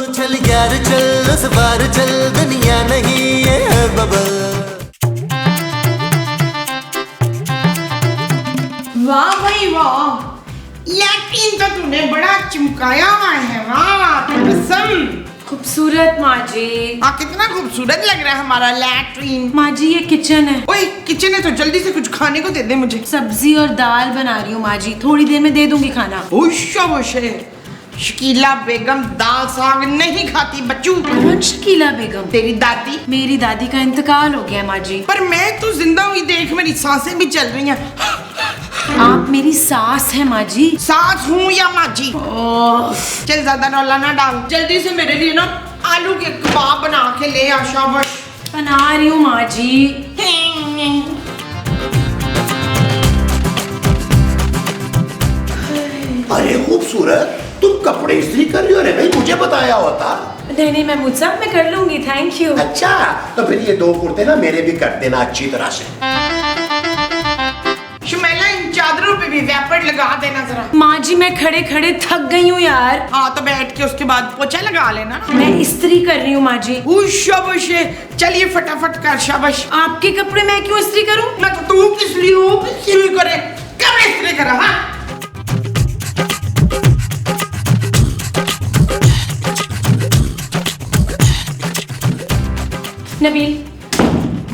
चल यार चल उस बार चल दुनिया नहीं ये है बबल। वाह भाई वाह, लैट्रिन तो तूने बड़ा चमकाया हुआ है। वाह कसम, खूबसूरत माँ जी। कितना खूबसूरत लग रहा है हमारा लैट्रिन। माँ जी ये किचन है। ओए किचन है तो जल्दी से कुछ खाने को दे दे मुझे। सब्जी और दाल बना रही हूँ माँ जी, थोड़ी देर में दे दूंगी खाना। शकीला बेगम दाल साग नहीं खाती बच्चू। कौन शकीला बेगम? तेरी दादी। मेरी दादी का इंतकाल हो गया माँ जी। पर मैं तो जिंदा हुई, देख मेरी सांसें भी चल रही हैं। आप मेरी सास है माँ जी। सास हूँ या माँ जी? चल ज्यादा रौला ना डाल, जल्दी से मेरे लिए ना आलू के कबाब बना के ले आ। शाबाश। बना रही हूँ माँ जी। अरे खूबसूरत, तुम कपड़े इस्त्री कर रही हो? अरे भाई मुझे बताया होता। नहीं महमूद साहब मैं कर लूंगी, थैंक यू। अच्छा तो फिर ये 2 कुर्ते ना मेरे भी कर देना अच्छी तरह से। शुमैला इन चादरों पे भी वैपर लगा देना जरा। माँ जी मैं खड़े खड़े थक गई हूँ यार। हाँ तो बैठ के उसके बाद पोछा लगा लेना। मैं इस्त्री कर रही हूँ माँ जी। शाबाश, चलिए फटाफट कर। शाबाश। आपके कपड़े मैं क्यों इस्त्री करूँ? मैं तो तू किस लिए हो, इस्त्री करे कर इस्त्री करा। हाँ नबील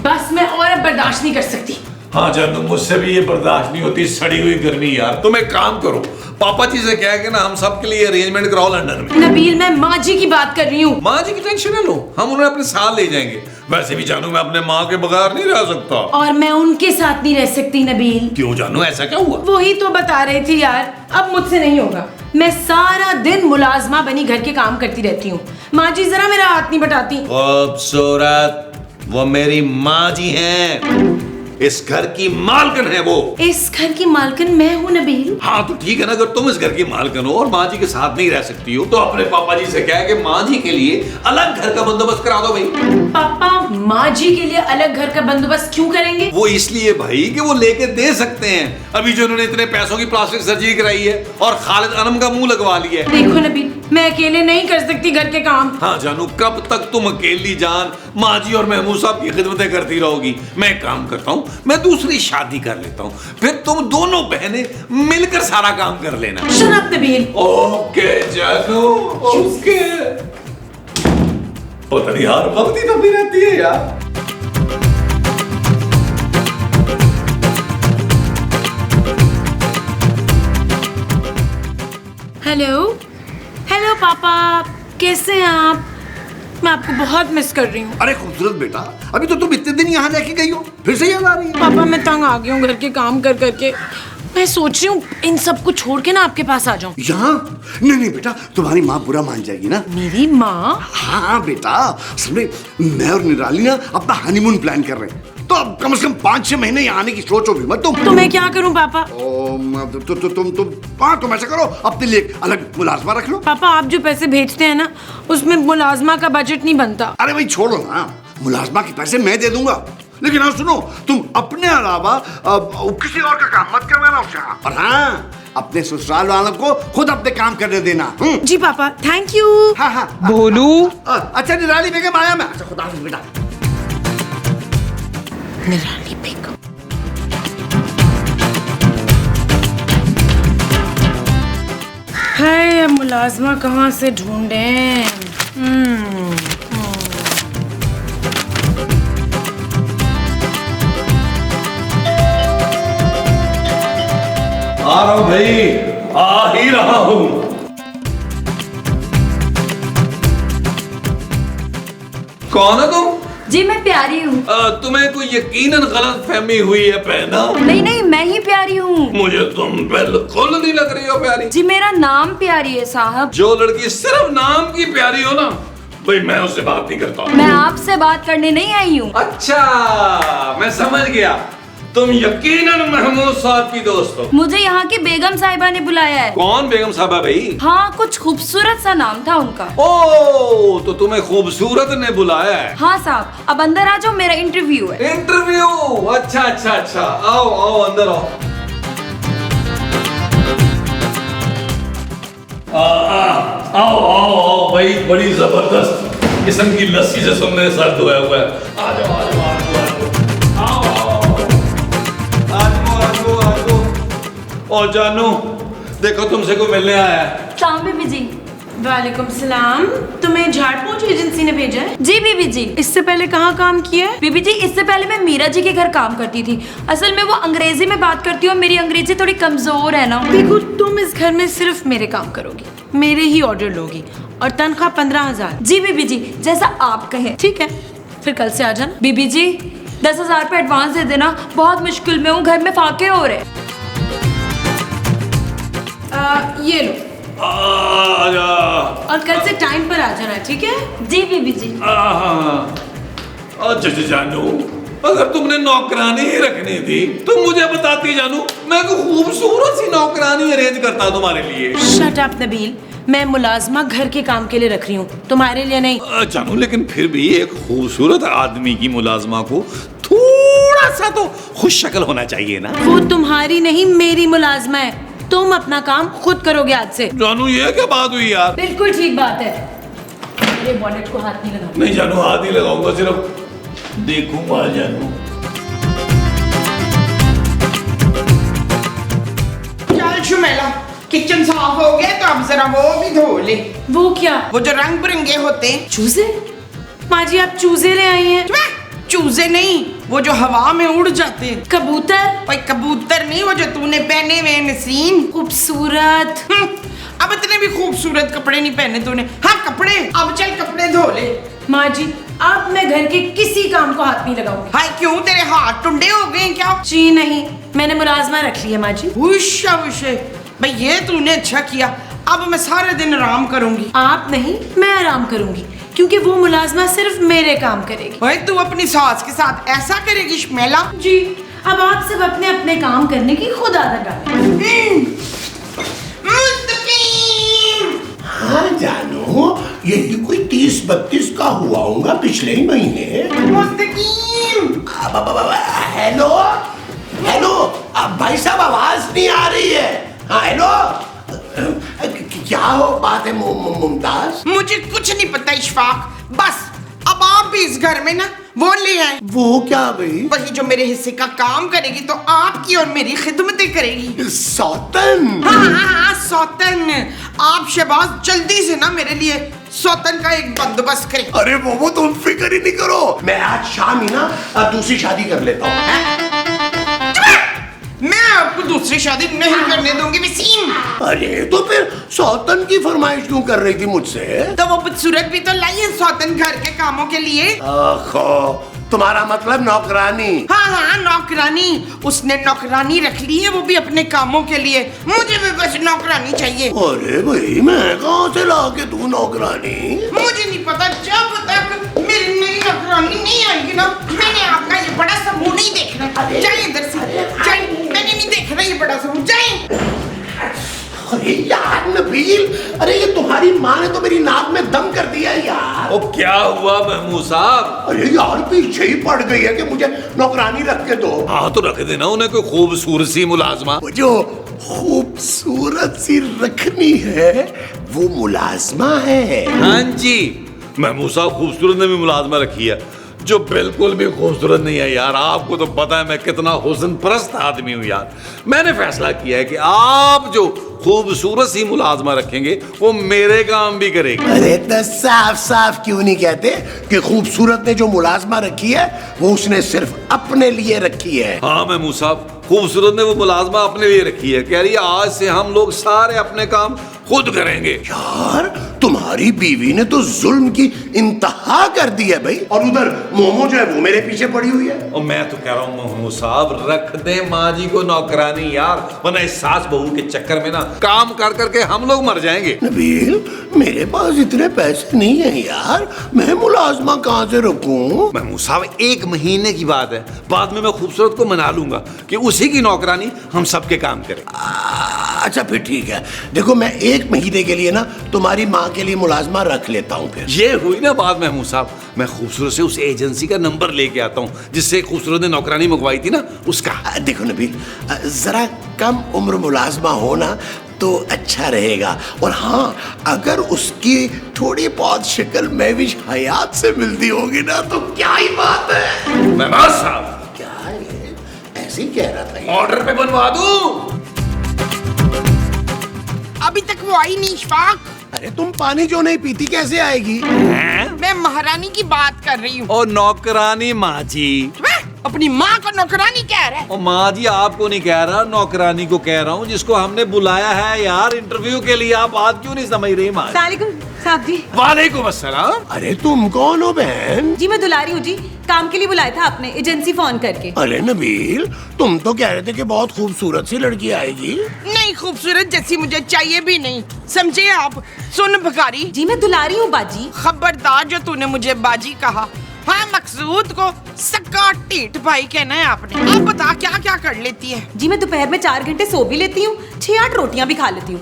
बस मैं और अब बर्दाश्त नहीं कर सकती। हाँ जानू, मुझसे भी ये बर्दाश्त नहीं होती सड़ी हुई गर्मी यार। तुम एक काम करो, पापा जी से कह के ना हम सब के लिए अरेंजमेंट कराओ लंदन में। नबील मैं माँ जी की बात कर रही हूँ। माँ जी की टेंशन ना लो, हम उन्हें अपने साथ ले जाएंगे। वैसे भी जानू मैं अपने माँ के बगैर नहीं रह सकता। और मैं उनके साथ नहीं रह सकती नबील। क्यों जानू, ऐसा क्या हुआ? वही तो बता रही थी यार, अब मुझसे नहीं होगा। मैं सारा दिन मुलाजमा बनी घर के काम करती रहती हूँ। माँ जी जरा मेरा हाथ नहीं बटाती। खूबसूरत, वो मेरी माँ जी हैं, इस घर की मालकिन है वो। इस घर की मालकिन मैं हूँ नबील। हाँ तो ठीक है ना, अगर तुम इस घर की मालकिन हो और माँ जी के साथ नहीं रह सकती हो तो अपने पापा जी से कह के माँ जी के लिए अलग घर का बंदोबस्त करा दो भाई। पापा माँ जी के लिए अलग घर का बंदोबस्त क्यों करेंगे? वो इसलिए भाई कि वो लेके दे सकते हैं। अभी जो उन्होंने इतने पैसों की प्लास्टिक सर्जरी कराई है और खालिद अनम का मुंह लगवा लिया है। देखो नबील मैं अकेले नहीं कर सकती घर के काम। हाँ जानू, कब तक तुम अकेली जान माँ जी और महमूद साहब की खिदमतें करती रहोगी? मैं एक काम करता हूँ, मैं दूसरी शादी कर लेता हूँ, फिर तुम दोनों बहनें मिलकर सारा काम कर लेना। Shut up Nabeel. ओके जानू, ओके। पता नहीं यार, वक्त ही दबी रहती है यार। हेलो हेलो पापा, कैसे हैं आप? मैं आपको बहुत मिस कर रही हूँ। अरे खूबसूरत बेटा, अभी तो तुम इतने दिन यहाँ रह के गई हो, फिर से याद आ रही है? पापा मैं तंग आ गई हूँ घर के काम कर करके। मैं सोच रही हूँ इन सबको छोड़ के ना आपके पास आ जाऊँ। यहाँ? नहीं नहीं बेटा, तुम्हारी माँ बुरा मान जाएगी ना। मेरी माँ? हाँ बेटा, असल में मैं और निराली ना अपना हनीमून प्लान कर रहे हैं, तो अब कम से कम 5-6 महीने यहाँ आने की सोचो भी मत तुम। तो मैं क्या करूँ पापा? तुम ऐसा करो, अपने लिए अलग मुलाजमा रख लो। पापा आप जो पैसे भेजते हैं ना, उसमें मुलाजमा का बजट नहीं बनता। अरे भाई छोड़ो ना, मुलाजमा के पैसे मैं दे दूंगा, लेकिन हाँ सुनो, तुम अपने अलावा किसी और का काम मत करवाना उससे। और हाँ, अपने ससुराल वालों को खुद अपने काम करने देना। जी पापा, थैंक यू। हाँ हाँ भोलू। अच्छा निराली बेगम आया मैं। अच्छा खुदा हाफिज़ बेटा। निराली बेगम। है मुलाजमा कहाँ से ढूंढें? आ रहा हूं भाई, आ ही रहा हूं। कौन है तुम? जी मैं प्यारी हूँ। तुम्हें कोई यकीनन गलत फहमी हुई है पहना। नहीं नहीं मैं ही प्यारी हूँ। मुझे तुम बिल्कुल नहीं लग रही हो प्यारी। जी मेरा नाम प्यारी है साहब। जो लड़की सिर्फ नाम की प्यारी हो ना, भाई मैं उससे बात नहीं करता। मैं आपसे बात करने नहीं आई हूँ। अच्छा मैं समझ गया, तुम यकीनन महमूद साहब की दोस्त हो। मुझे यहाँ की बेगम साहिबा ने बुलाया है। कौन बेगम साहबा भाई? हाँ कुछ खूबसूरत सा नाम था उनका। ओ तो तुम्हें खूबसूरत ने बुलाया है? हाँ साहब, अब अंदर आ जाओ, मेरा इंटरव्यू है। इंटरव्यू? अच्छा अच्छा अच्छा, आओ आओ अंदर आओ। आओ आओ आओ भाई, बड़ी जबरदस्त किस्म की लस्सी से मेरे सर धोया हुआ है। आ जाओ आ जाओ आ जाओ आ जाओ आ जाओ। और जानू देखो तुमसे कोई मिलने आया है। सलाम बीबी जी। वालेकुम सलाम। तुम्हें झाड़ पोंछ एजेंसी ने भेजा है? जी बीबी जी। इससे पहले कहाँ काम किया है? बीबी जी इससे पहले मैं मीरा जी के घर काम करती थी। असल में वो अंग्रेजी में बात करती है और मेरी अंग्रेजी थोड़ी कमजोर है ना। देखो तुम इस घर में सिर्फ मेरे काम करोगी, मेरे ही ऑर्डर लोगी और तनख्वाह 15,000। जी बीबी जी जैसा आप कहें। ठीक है, फिर कल से आ जाना। बीबी जी 10,000 रुपये एडवांस दे देना, बहुत मुश्किल में हूँ, घर में फाके हो रहे। ये लो आजा। और कल से टाइम पर आ जाना, ठीक है? जी बीबी जी। अच्छा जानू, अगर तुमने नौकरानी ही रखनी थी तो मुझे बताती जानू, मैं को खूबसूरत सी नौकरानी अरेंज करता तुम्हारे लिए। शट अप नबील, मैं मुलाजमा घर के काम के लिए रख रही हूँ, तुम्हारे लिए नहीं। जानू लेकिन फिर भी एक खूबसूरत आदमी की मुलाजमा को थोड़ा सा तो खुश शक्ल होना चाहिए ना। वो तुम्हारी नहीं मेरी मुलाजमा है, तुम अपना काम खुद करोगे आज से। जानू ये क्या बात हुई यार? बिल्कुल ठीक बात है। मेरे बॉनेट को हाथ नहीं लगाओ। नहीं जानू, हाथ ही लगाऊंगा, सिर्फ देखूंगा जानू। चल शुमेला, किचन साफ हो गया तो अब जरा वो भी धो ले। वो क्या? वो जो रंग बिरंगे होते हैं। चूजे? माँ जी आप चूजे ले आई हैं? चूजे नहीं, वो जो हवा में उड़ जाते हैं। कबूतर? भाई कबूतर नहीं, वो जो तूने पहने हुए नसीन। खूबसूरत। अब इतने भी खूबसूरत कपड़े नहीं पहने तूने। हाँ कपड़े, अब चल कपड़े धो ले। माँ जी अब मैं घर के किसी काम को हाथ नहीं लगाऊंगी। हाय क्यों, तेरे हाथ टुंडे हो गए क्या? जी नहीं, मैंने मुलाजमा रख लिया माँ जी। उष्या उष्य, भाई ये तूने अच्छा किया। अब मैं सारे दिन आराम करूंगी। आप नहीं, मैं आराम करूंगी क्योंकि वो मुलाजमा सिर्फ मेरे काम करेगी। भाई तू अपनी सास के साथ ऐसा करेगी शमेला? जी अब आप सब अपने अपने काम करने की खुद आदत डालें। हाँ जानू, यही कोई 30-32 का हुआ होगा पिछले ही महीने। हेलो हेलो, अब भाई साहब आवाज नहीं आ रही है। हाँ हेलो, क्या हो बात है मुमताज? मुझे कुछ नहीं पता इशफाक, बस अब आप भी इस घर में ना वो ले आए। वो क्या भाई? वही जो मेरे हिस्से का काम करेगी तो आपकी और मेरी खिदमतें करेगी। सौतन? हाँ सौतन। आप शहबाज जल्दी से ना मेरे लिए सौतन का एक बंदोबस्त करें। अरे वो तुम फिक्र ही नहीं करो, मैं आज शाम ही ना दूसरी शादी कर लेता हूँ। मैं आपको दूसरी शादी नहीं करने दूंगी वसीम। अरे तो फिर सौतन की फरमाइश क्यों कर रही थी मुझसे? तो वो बदसूरत भी तो लाई है सौतन घर के कामों के लिए। आखो, तुम्हारा मतलब नौकरानी? हाँ नौकरानी। उसने नौकरानी रख ली है, वो भी अपने कामों के लिए। मुझे भी बस नौकरानी चाहिए। अरे भाई मैं कहाँ से ला के दूं नौकरानी? मुझे नहीं पता, जब तक मेरी नई नौकरानी नहीं आएगी ना, मैंने आपका ये बड़ा सा मुंह नहीं देखना। जाए इधर से, जाए, मैंने नहीं देखना ये बड़ा सा मुंह, जाए। अरे यार नबील, अरे ये तुम्हारी माँ ने तो मेरी नाक में दम कर दिया यार। ओ क्या हुआ महमूद साहब? अरे यार पीछे ही पड़ गई है कि मुझे नौकरानी रख के दो। हाँ तो रख देना उन्हें कोई खूबसूरत सी मुलाजमा। वो जो खूबसूरत सी रखनी है वो मुलाजमा है। हाँ जी, महमूद साहब खूबसूरत ने भी मुलाजमा रखी है जो बिल्कुल भी खूबसूरत नहीं है यार। आपको तो पता है मैं कितना हुस्न परस्त आदमी हूँ यार। मैंने फैसला किया है कि आप जो खूबसूरत सी मुलाजमा रखेंगे वो मेरे काम भी करेगी। अरे तो साफ साफ क्यों नहीं कहते कि खूबसूरत ने जो मुलाजमा रखी है वो उसने सिर्फ अपने लिए रखी है। हाँ महमूद साहब, खूबसूरत ने वो मुलाजमा अपने लिए रखी है। कह रही है आज से हम लोग सारे अपने काम खुद करेंगे। यार तुम्हारी बीवी ने तो जुल्म की इंतहा कर दी है भाई। और उधर मोमो जो है वो मेरे पीछे पड़ी हुई है। और मैं तो कह रहा हूँ महमूद साहब रख दे माँ जी को नौकरानी यार, वरना इस सास बहू के चक्कर में ना काम कर करके हम लोग मर जाएंगे। नबील मेरे पास इतने पैसे नहीं है यार, मैं मुलाजमा कहाँ से रखूं? महमूद साहब 1 महीने की बात है, बाद में मैं खूबसूरत को मना लूंगा कि उसी की नौकरानी हम सबके काम करें। अच्छा फिर ठीक है, देखो मैं 1 महीने के लिए ना तुम्हारी माँ के लिए मुलाजमा रख लेता हूँ। फिर ये हुई ना बात महमूद साहब, मैं खूबसूरत से उस एजेंसी का नंबर लेके आता हूँ जिससे खूबसूरत ने नौकरानी मंगवाई थी ना उसका। देखो नबील, जरा कम उम्र मुलाजमा हो ना तो अच्छा रहेगा। और हाँ, अगर उसकी थोड़ी बहुत शक्ल महविश हयात से मिलती होगी ना तो क्या ही बात है। मेहमान साहब, क्या है, ऐसे ही कह रहा था ये। ऑर्डर पे बनवा दूं? अभी तक वो आई नहीं इशफाक। अरे तुम पानी जो नहीं पीती कैसे आएगी? मैं महारानी की बात कर रही हूँ। ओ नौकरानी माँ जी। अपनी माँ को नौकरानी कह रहा है। ओ माँ जी, आपको नहीं कह रहा, नौकरानी को कह रहा हूँ, जिसको हमने बुलाया है यार इंटरव्यू के लिए। आप बात क्यों नहीं समझ रही माँ? सलामुअलैकुम साहब जी। वालेकुम अस्सलाम। अरे तुम कौन हो बहन? जी मैं दुलारी हूँ जी, काम के लिए बुलाया था आपने एजेंसी फोन करके। अरे नबील, तुम तो कह रहे थे कि बहुत खूबसूरत सी लड़की आएगी। नहीं, खूबसूरत जैसी मुझे चाहिए भी नहीं, समझे आप? सुन भिखारी जी मैं दुलारी हूँ बाजी। खबरदार जो तूने मुझे बाजी कहा। हाँ, मकसूद को सक्का टीट भाई कहना है आपने। आप बता क्या क्या कर लेती है? जी मैं दोपहर में 4 घंटे सो भी लेती हूँ, 6-8 रोटियाँ भी खा लेती हूँ,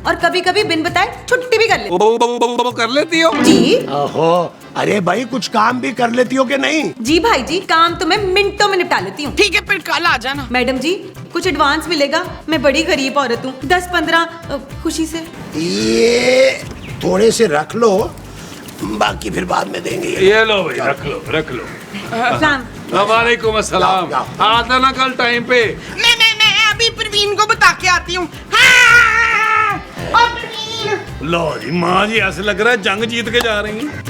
और कभी कभी बिन बताए छुट्टी भी कर लेती वो कर लेती हो? हूँ। जी ओहो, अरे भाई कुछ काम भी कर लेती हो कि नहीं? जी भाई जी, काम तो मैं मिनटों में निपटा लेती हूँ। ठीक है, फिर कल आ जाना। मैडम जी कुछ एडवांस मिलेगा, मैं बड़ी गरीब औरत हूँ। 10-15 खुशी से। ये थोड़े से रख लो, बाकी फिर बाद में देंगे। ये लो भाई, रख लो रख लो। सलाम। वालेकुम अस्सलाम। जाओ, आता ना कल टाइम पे। मैं अभी प्रवीण को बता के आती हूँ। हाँ, ओ प्रवीण। लो जी माँ जी, ऐसे लग रहा है जंग जीत के जा रही हैं।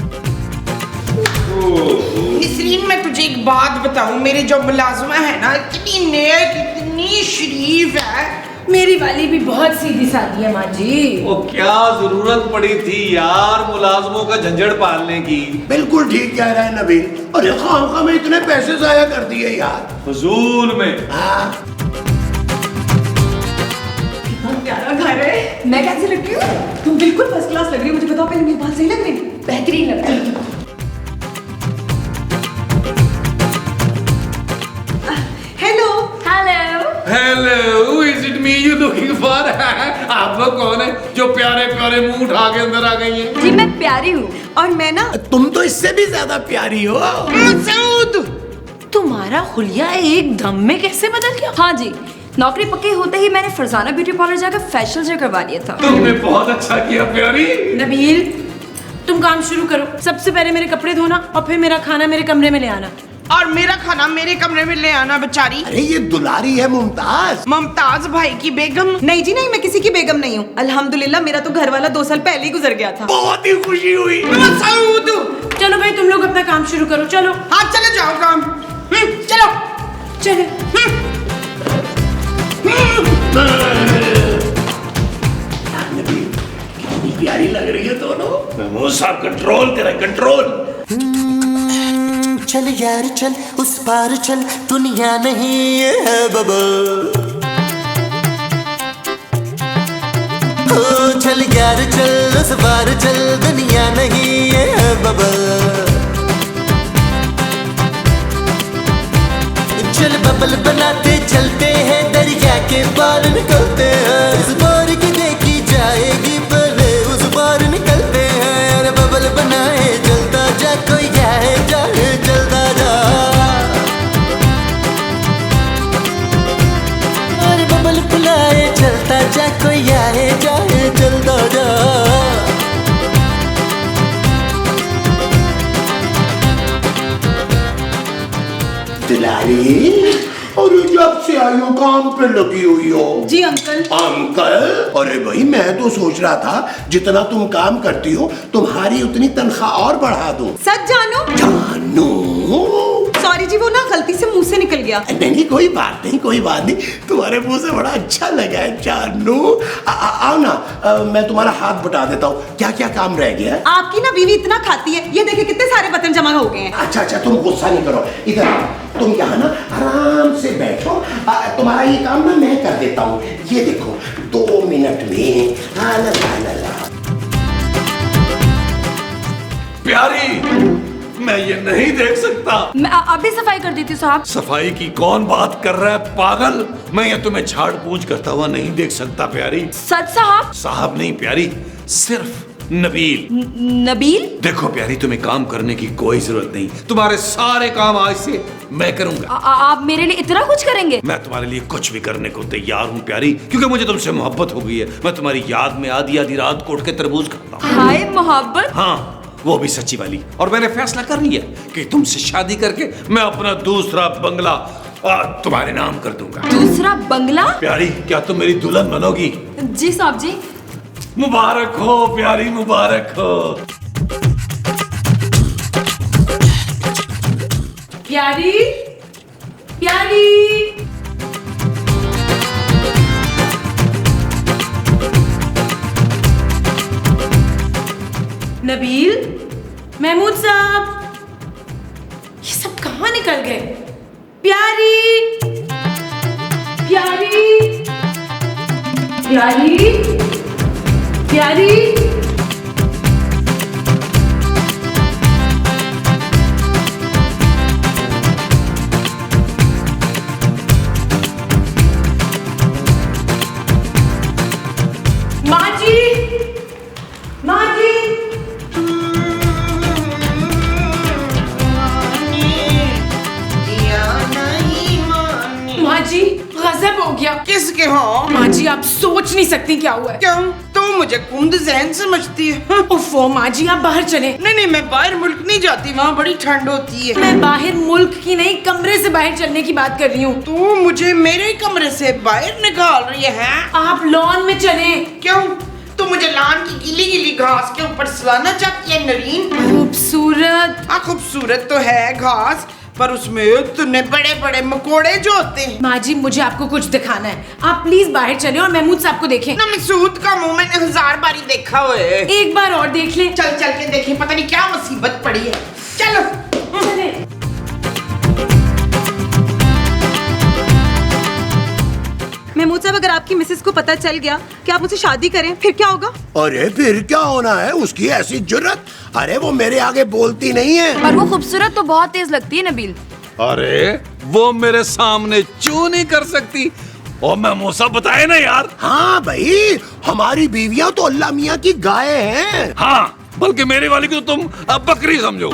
निसरीन, मैं तुझे एक बात बताऊं, मेरे जो मुलाजमा है ना, इतनी नेक, इतनी शरीफ है। मेरी वाली भी बहुत सीधी सादी है माँ जी। वो क्या जरूरत पड़ी थी यार मुलाजमों का झंझट पालने की? बिल्कुल ठीक कह रहा है नबील। अरे खामखा में इतने पैसे जाया कर दिए यार, फजूल में। हाँ। प्यारा घर है। मैं कैसी लग रही हूँ? तुम बिल्कुल फर्स्ट क्लास लग रही हो। मुझे बताओ पहले, मेरी बात सही लग रही है? बेहतरीन लग रही है। Hello. Hello. Hello, is it me you looking for? आप लोग कौन है जो प्यारे प्यारे मुंह उठा के अंदर आ गई हैं? जी मैं प्यारी हूँ। और मैं ना, तुम तो इससे भी ज्यादा प्यारी हो। मसूद, तुम्हारा हुलिया एक दम में कैसे बदल गया? हाँ जी, नौकरी पक्की होते ही मैंने फरजाना ब्यूटी पार्लर जाकर फेशियल जो करवा लिया था। तुमने बहुत अच्छा किया प्यारी। नबील तुम काम शुरू करो। सबसे पहले मेरे कपड़े धोना और फिर मेरा खाना मेरे कमरे में ले आना। और मेरा खाना मेरे कमरे में ले आना। बेचारी अरे ये दुलारी है मुमताज। मुमताज भाई की बेगम। नहीं जी नहीं, मैं किसी की बेगम नहीं हूँ। अल्हम्दुलिल्लाह मेरा तो घर वाला 2 साल पहले ही गुजर गया था। बहुत ही खुशी हुई। मसूद, चलो भाई तुम लोग अपना काम शुरू करो। चलो हाँ चले जाओ काम। चलो चले। नबील, कितनी प्यारी लग रही है दोनों। महमूद साहब कंट्रोल करें, कंट्रोल। चल यार चल, उस पार चल, दुनिया नहीं है बबल। ओ चल यार चल, उस पार चल, दुनिया नहीं है बबल। चल बबल बनाते चलते हैं, दरिया के पार निकलते हैं। इस बार की देखी जाएगी, पहले उस पार निकलते हैं। अरे बबल बनाए चलता जा, कोई जाए जाए चलता जा। अरे बबल बुलाए चलता जा, कोई आए जाए चलता जा। दुलारी, और जब से आई हो काम पे लगी हुई हो। जी अंकल। अंकल, अरे भाई मैं तो सोच रहा था जितना तुम काम करती हो तुम्हारी उतनी तनख्वाह और बढ़ा दूं। सच जानो? जानू, सॉरी जी, वो ना गलती से मुंह से निकल गया। नहीं कोई बात नहीं, कोई बात नहीं। तुम्हारे मुंह से बड़ा अच्छा लगा है जानू। आओ ना, मैं तुम्हारा हाथ बटा देता हूँ। क्या क्या काम रह गया है? आपकी ना बीवी इतना खाती है, ये देखिए कितने सारे बर्तन जमा हो गए हैं। अच्छा अच्छा, तुम गुस्सा नहीं करो। इधर आओ, तुम यहाँ ना आराम से बैठो। तुम्हारा ये काम ना मैं कर देता हूँ। ये देखो 2 मिनट में। ला ला ला ला। प्यारी, मैं ये नहीं देख सकता। मैं अभी सफाई कर देती हूँ साहब। सफाई की कौन बात कर रहा है पागल? मैं ये तुम्हें झाड़ पूंछ करता हुआ नहीं देख सकता प्यारी। सच साहब? साहब नहीं प्यारी, सिर्फ नबील। नबील? देखो प्यारी, तुम्हें काम करने की कोई जरूरत नहीं, तुम्हारे सारे काम आज से मैं करूंगा। आप मेरे लिए इतना कुछ करेंगे? मैं तुम्हारे लिए कुछ भी करने को तैयार हूँ प्यारी, क्योंकि मुझे तुमसे मोहब्बत हो गई है। मैं तुम्हारी याद में आधी आधी रात कोट के तरबूज खाता हूँ। हाय मोहब्बत। हाँ, वो भी सच्ची वाली। और मैंने फैसला कर लिया कि तुमसे शादी करके मैं अपना दूसरा बंगला तुम्हारे नाम कर दूंगा। दूसरा बंगला? प्यारी, क्या तुम मेरी दुल्हन बनोगी? जी साहब जी। मुबारक हो प्यारी, मुबारक हो। प्यारी, प्यारी। नबील, महमूद साहब, ये सब कहाँ निकल गए? प्यारी, प्यारी, प्यारी, प्यारी। माँ जी, माँ जी। माँ जी, गजब हो गया। किसके हो? माँ जी, आप सोच नहीं सकती क्या हुआ है। क्यों? तो मुझे कुंद जहन समझती है। उफ़ो माँ जी, आप बाहर चले। नहीं, मैं बाहर मुल्क नहीं जाती, वहाँ बड़ी ठंड होती है। मैं बाहर मुल्क की नहीं, कमरे से बाहर चलने की बात कर रही हूँ। तू मुझे मेरे कमरे से बाहर निकाल रही है? आप लॉन में चले। क्यों? तू मुझे लान की गीली गीली घास के ऊपर सुलाना चाहती है नरीन? खूबसूरत। हाँ, खूबसूरत तो है घास, पर उसमें इतने बड़े बड़े मकोड़े जो होते हैं। माँ जी, मुझे आपको कुछ दिखाना है। आप प्लीज बाहर चले और महमूद साहब को देखें। ना, मसूद का मुंह मैंने 1000 बारी देखा हुआ है। एक बार और देख ले। चल चल के देखें, पता नहीं क्या मुसीबत पड़ी है। चलो। चले। महमूद साहब, अगर आपकी मिसेस को पता चल गया कि आप मुझसे शादी करें, फिर क्या होगा? अरे फिर क्या होना है? उसकी ऐसी जुर्रत। अरे वो मेरे आगे बोलती नहीं है। पर वो खूबसूरत तो बहुत तेज लगती है नबील। अरे वो मेरे सामने चू नहीं कर सकती। और मैं मूसा बताए ना यार। हाँ भाई, हमारी बीवियां तो अल्लाह मियाँ की गाय हैं। हाँ, बल्कि मेरी वाली को तुम अब बकरी समझो।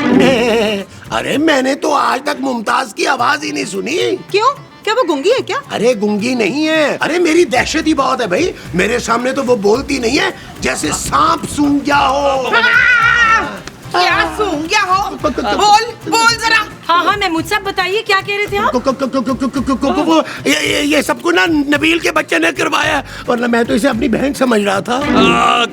अरे मैंने तो आज तक मुमताज की आवाज ही नहीं सुनी। क्यों? क्या वो गूंगी है क्या? अरे गूंगी नहीं है। अरे मेरी दहशत ही बहुत है भाई। मेरे सामने तो वो बोलती नहीं है, जैसे सांप सूंघ गया हो। क्या सूंघ गया हो? बोल जरा। हाँ हाँ, महमूद साहब बताइए, क्या कह रहे थे आप? ये सबको ना नबील के बच्चे ने करवाया, वरना मैं तो इसे अपनी बहन समझ रहा था।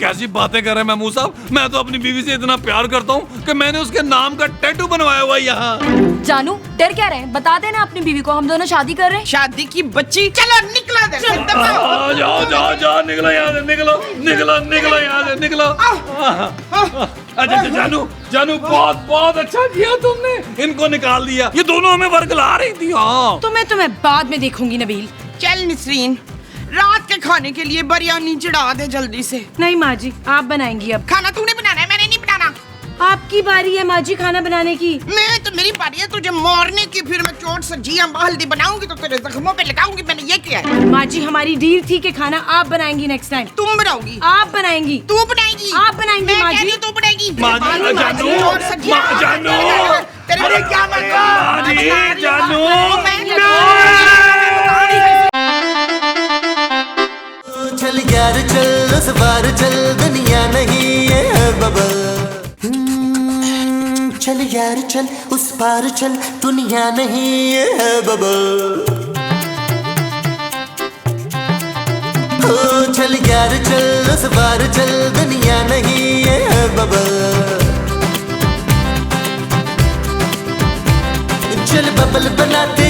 कैसी बातें कर रहे हैं महमूद साहब। मैं तो अपनी बीवी से इतना प्यार करता हूँ कि मैंने उसके नाम का टैटू बनवाया हुआ है यहाँ। जानू, डर क्या रहे हैं? बता देना अपनी बीवी को, हम दोनों शादी कर रहे हैं। शादी की बच्ची। चलो निकला दे। जाओ जाओ जाओ, निकलो यहाँ से, निकलो निकलो निकलो यहाँ से, निकलो। अच्छा जानू, जानू, बहुत बहुत अच्छा किया तुमने, इनको निकाल दिया। ये दोनों हमें वर्गला रही थी। हाँ, तो मैं तुम्हें बाद में देखूंगी नबील। चल नसरीन, रात के खाने के लिए बिरयानी चढ़ा दे जल्दी से। नहीं माँ जी, आप बनाएंगी अब। खाना तूने बनाना है, मैंने नहीं बनाना। आपकी बारी है माँ जी खाना बनाने की। मैं तो मेरी बारी है तुझे मारने की। फिर मैं चोट सब्जी अम्बा हल्दी बनाऊंगी तो तेरे जख्मों पे लगाऊंगी। मैंने ये किया है। माँ जी, हमारी डील थी कि खाना आप बनाएंगी नेक्स्ट टाइम। तुम बनाओगी? आप बनाएंगी। तू बनाएगी? आप बनाएंगी मैं माँ कह जी। रही हूँ तू बनाएगी। माँ जी, जानू, चोट सब्जी जानू, तेरे क्या माँ जी, जानू। चल यार चल, उस बार चल, दुनिया नहीं है बबल। चल यार चल, उस पार चल, दुनिया नहीं है बबल। चल यार चल, उस बार चल, दुनिया नहीं है बबल। चल बबल बनाते